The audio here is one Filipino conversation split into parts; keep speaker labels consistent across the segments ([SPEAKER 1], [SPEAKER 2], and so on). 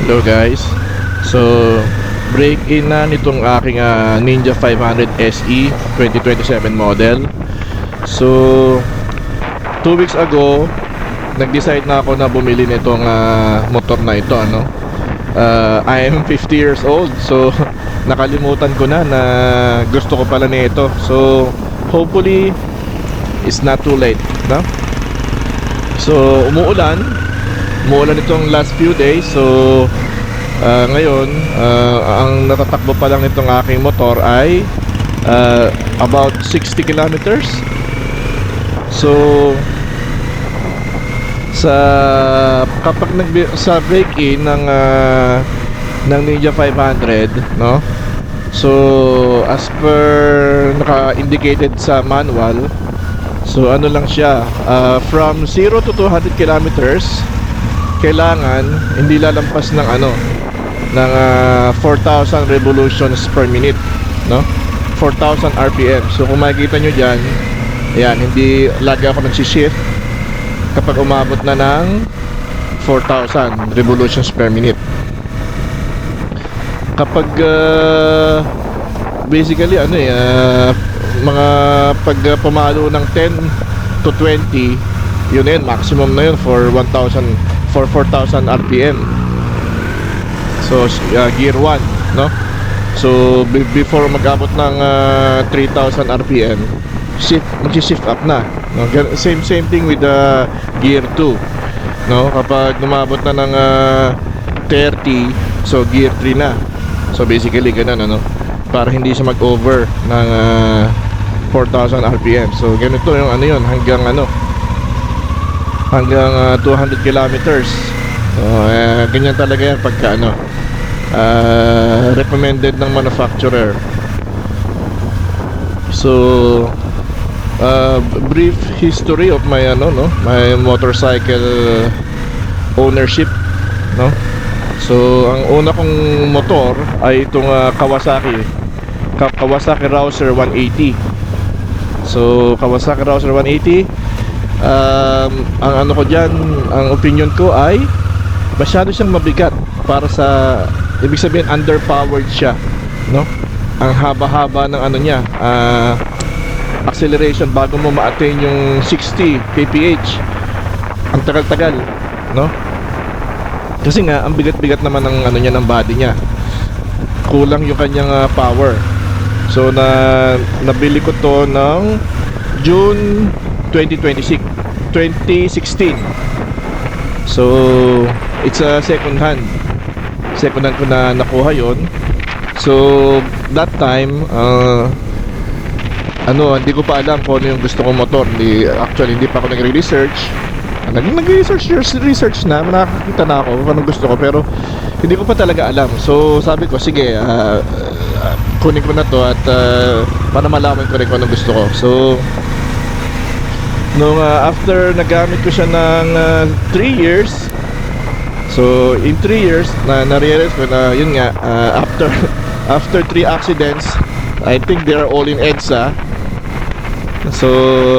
[SPEAKER 1] Hello guys. So break-in na nitong aking Ninja 500 SE 2027 model. So 2 weeks ago nag-decide na ako na bumili nitong motor na ito, ano. I am 50 years old, so nakalimutan ko na gusto ko pala nito. So hopefully it's not too late, no? So umuulan itong last few days. So ngayon ang natatakbo pa lang nitong aking motor ay about 60 kilometers. So kapag sa break-in ng Ninja 500, no? So as per naka-indicated sa manual, so ano lang siya, from 0 to 200 kilometers kailangan hindi lalampas ng ng 4,000 revolutions per minute, no? 4,000 RPM. So kung makikita nyo dyan, ayan, hindi lagi ako nagsishift kapag umabot na ng 4,000 revolutions per minute. Kapag basically mga pag pumalo ng 10 to 20, yun yun, maximum na yun for 4,000 RPM. So gear 1, no? So before mag-abot ng 3,000 RPM, mag-shift up na, no? Same thing with the gear 2, no? Kapag umabot na ng 30, so gear 3 na. So basically ganun, ano, para hindi siya mag-over ng 4,000 RPM. So ganito yung yun, hanggang 200 kilometers. So ganyan talaga yan pagka recommended ng manufacturer. So brief history of my my motorcycle ownership, no? So ang una kong motor ay itong Kawasaki Rouser 180. So Kawasaki Rouser 180, ang ko dyan, ang opinion ko ay masyado siyang mabigat para sa, ibig sabihin underpowered siya, no? Ang haba-haba ng niya, acceleration bago mo ma-attain yung 60 kph. Ang tagal-tagal, no? Kasi nga ang bigat-bigat naman ng niya, ng body niya. Kulang yung kanyang power. So nabili ko to ng June 2016. So it's a second hand ko na nakuha yon. So that time hindi ko pa alam kung ano yung gusto kong motor. Hindi pa ako nagre-research. Nag-research na, nakakita na ako kung anong gusto ko, pero hindi ko pa talaga alam. So sabi ko, sige, kunin ko na to at para malaman ko rin kung anong gusto ko. So nung after nagamit ko siya ng 3 years, so in 3 years na-realize ko na yun nga, after 3 accidents, I think they are all in EDSA. So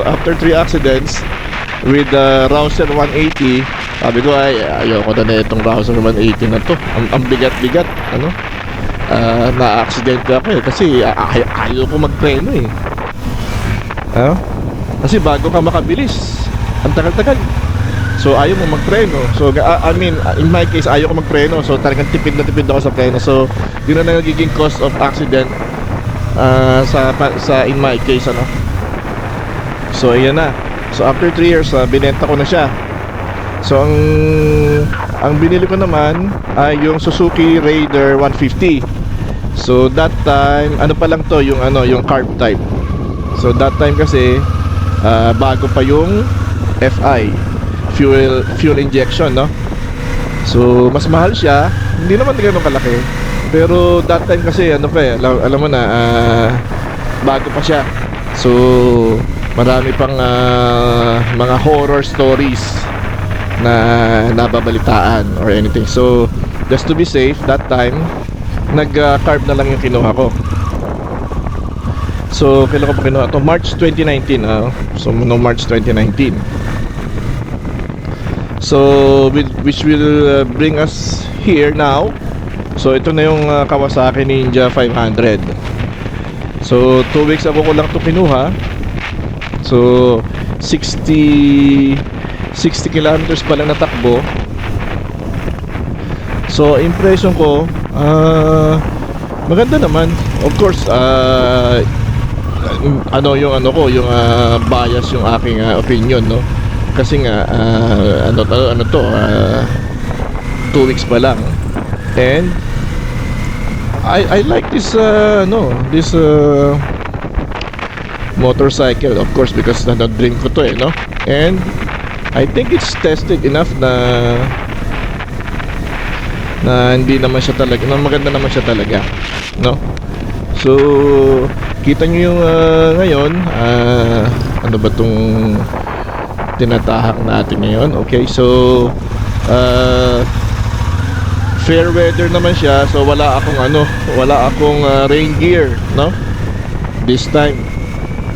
[SPEAKER 1] after 3 accidents with the Rouser 180, sabi ko ay ayoko na itong Rouser 180 na to. Ang bigat-bigat, na-accident ako kasi ayaw ko magpreno kasi bago ka makabilis, ang tagal-tagal. So ayaw mo magpreno. So I mean, in my case, ayaw ko magpreno. So talagang tipid na tipid ako sa preno. So yun na nagiging cause of accident sa in my case, So ayan na. So after 3 years, binenta ko na siya. So ang binili ko naman ay yung Suzuki Raider 150. So that time, pa lang to, yung carb type. So that time kasi bago pa yung FI, fuel injection, no? So mas mahal siya, hindi naman gano'n kalaki. Pero that time kasi alam mo na, bago pa siya. So marami pang mga horror stories na nababalitaan or anything. So just to be safe, that time nag-carb na lang yung kinuha ko. So kailan ko pa kinuha to? March 2019. So no, March 2019. So which will bring us here now. So ito na yung Kawasaki Ninja 500. So 2 weeks ago ko lang ito kinuha. So 60 kilometers pa lang natakbo. So impression ko, maganda naman. Of course, yung bias yung aking opinion, no. Kasi nga 2 weeks pa lang. And I like this motorcycle, of course, because na-dream ko to, no. And I think it's tested enough na hindi naman siya talaga, maganda naman siya talaga, no. So kita nyo yung ngayon, ano ba tong tinatahak natin ngayon. Okay, so fair weather naman siya, so wala akong rain gear, no, this time.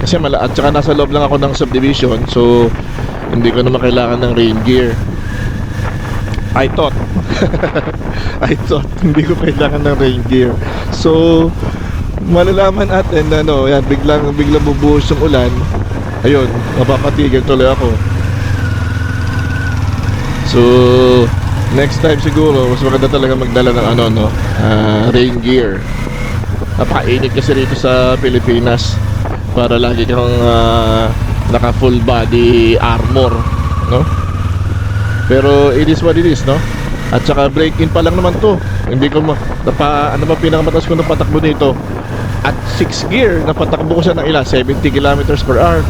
[SPEAKER 1] Kasi at saka nasa loob lang ako ng subdivision, so hindi ko naman kailangan ng rain gear. I thought hindi ko kailangan ng rain gear. So malalaman natin na yan, biglang bubuhos yung ulan. Ayun, mapapatigil tuloy ako. So next time siguro mas maganda talaga magdala ng rain gear. Napakainit kasi rito sa Pilipinas, para lagi kang naka full body armor, no. Pero it is what it is, no. At saka break-in pa lang naman to. Hindi ko pinakamataas ko na patakbo nito. At 6 gear, napatakbo ko siya ng 70 kilometers per hour.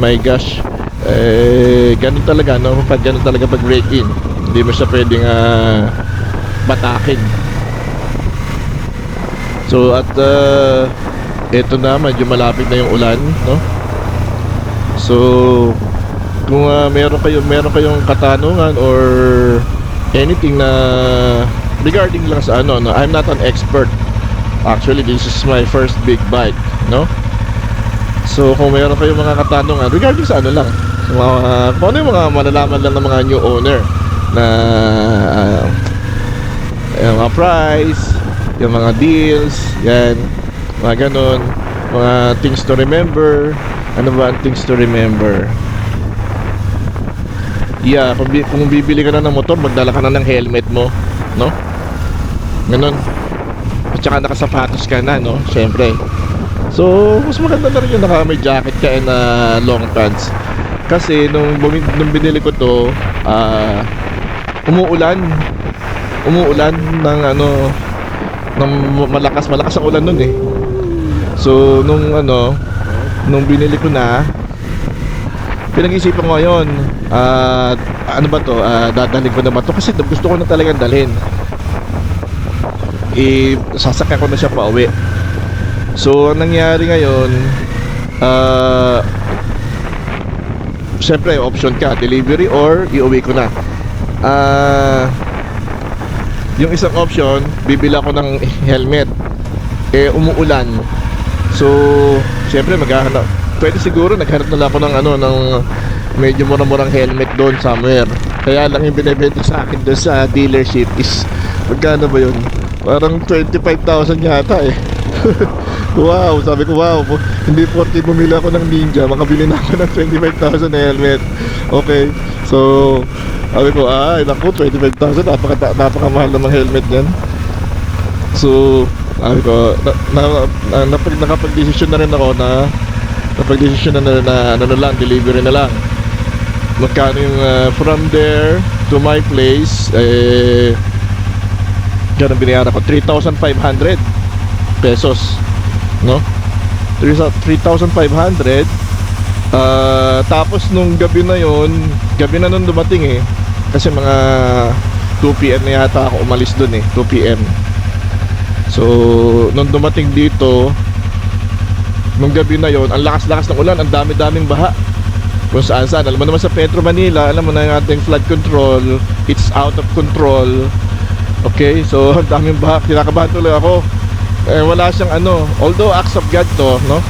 [SPEAKER 1] My gosh. Ganun talaga, no? Ganun talaga pag break-in. Hindi mo siya pwedeng batakin. So at eto na, medyo malapit na yung ulan, no? So kung meron kayong katanungan or anything na regarding lang sa no, I'm not an expert. Actually, this is my first big bike, no? So kung meron kayong mga katanungan regarding sa lang, kung ano yung mga malalaman lang ng mga new owner na yung mga price, yung mga deals, yan, mga ganun, mga things to remember. Ano ba ang things to remember? Yeah, kung bibili ka na ng motor, magdala ka na ng helmet mo, no? Ganun. At saka nakasapatos ka na, no? Siyempre. So mas maganda na rin yung may jacket ka and long pants. Kasi nung binili ko to, umuulan ng ng malakas ang ulan nun eh. So nung binili ko na, pinag-isipan ko ngayon, ano ba to, dadalhin ko na ba to, kasi gusto ko na talagang dalhin. Sasakyan ko na siya pa uwi. So ang nangyari ngayon, syempre option ka, delivery or iuwi ko na. Yung isang option, bibili ako ng helmet, umuulan. So syempre maghahanap, pwede siguro naghanap na lang ako ng medyo murang-murang helmet doon somewhere. Kaya lang yung binibenta sa akin doon sa dealership is, magkano ba yun? Parang 25,000 yata eh. Wow, sabi ko wow, hindi porke bumili ako ng Ninja, makabili na ako ng 25,000 na helmet. Okay, so sabi ko, naku, 25,000, napakamahal naman helmet yan. So sabi ko, nakapag-desisyon na rin ako na delivery na lang. Magkano yung from there to my place, ganun binayaran ko, 3,500 pesos, no? 3,500. Tapos nung gabi na nun dumating eh, kasi mga 2 PM na yata ako umalis dun eh, 2 PM. So nung dumating dito nung gabi na yon, ang lakas-lakas ng ulan, ang dami-daming baha kung saan-saan. Alam mo naman sa Metro Manila, alam mo na yung ating flood control, it's out of control. Okay, so ang daming baha, kinakabahan tuloy ako. Wala siyang although acts of God to, no?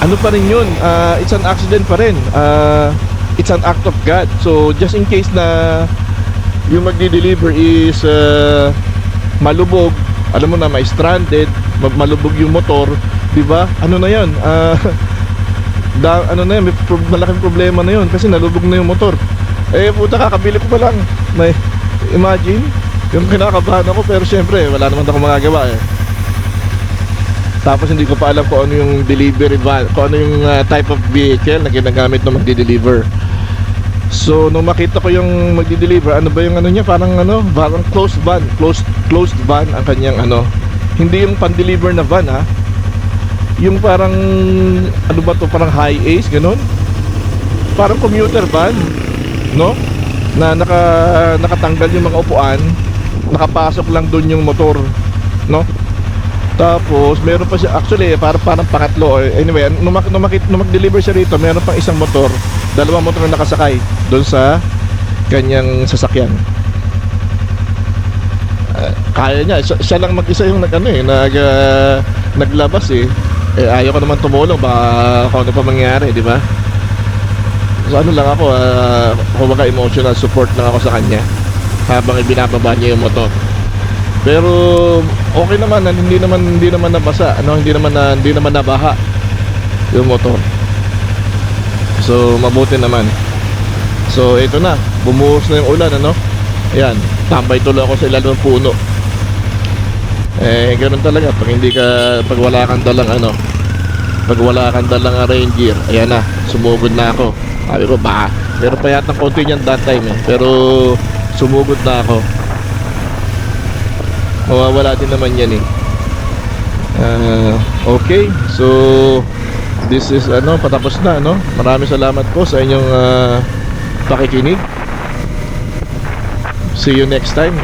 [SPEAKER 1] Ano pa rin yun, it's an accident pa rin. it's an act of God. So just in case na yung magdi-deliver is malubog, alam mo na, may stranded, malubog yung motor, di ba? Ano na yun? Ano na yun, malaking problema na yun kasi nalubog na yung motor. Eh puta, kakabili ko pa lang. May, imagine, yung kinakabahan ako, pero syempre wala naman ako magagawa eh. Tapos hindi ko pa alam kung ano yung delivery van, kung ano yung type of vehicle na ginagamit na magdi-deliver. So nung makita ko yung magdi-deliver, ano ba yung ano niya, parang closed van, closed van ang kanyang ano. Hindi yung pan-deliver na van ha. Yung parang ano ba to, parang high ace ganun. Parang commuter van, no? Na nakatanggal yung mga upuan, nakapasok lang doon yung motor, no? Tapos meron pa siya, actually parang pangatlo. Anyway, nung mag-deliver siya rito, meron pang isang motor, dalawang motor na nakasakay doon sa kanyang sasakyan. Kaya niya, siya lang mag-isa yung naglabas eh. Ayaw ko naman tumulong, baka kung ano pa mangyari, di ba? So ano lang ako, kumbaga emotional support lang ako sa kanya habang ibinababa niya yung motor. Pero okay naman, hindi naman nabasa, hindi naman nabaha yung motor. So mabuti naman. So ito na, bumuhos na yung ulan, Ayan, tambay tuloy ako sa ilalim ng puno. Ganun talaga pag wala kang dalang pag wala kang dalang rain gear. Ayan na, sumugod na ako. Sabi ko baka, pero pa yata konti niyan that time pero sumugod na ako. Mawawala din naman yan eh. Okay, so this is patapos na Maraming salamat po sa inyong pakikinig. See you next time.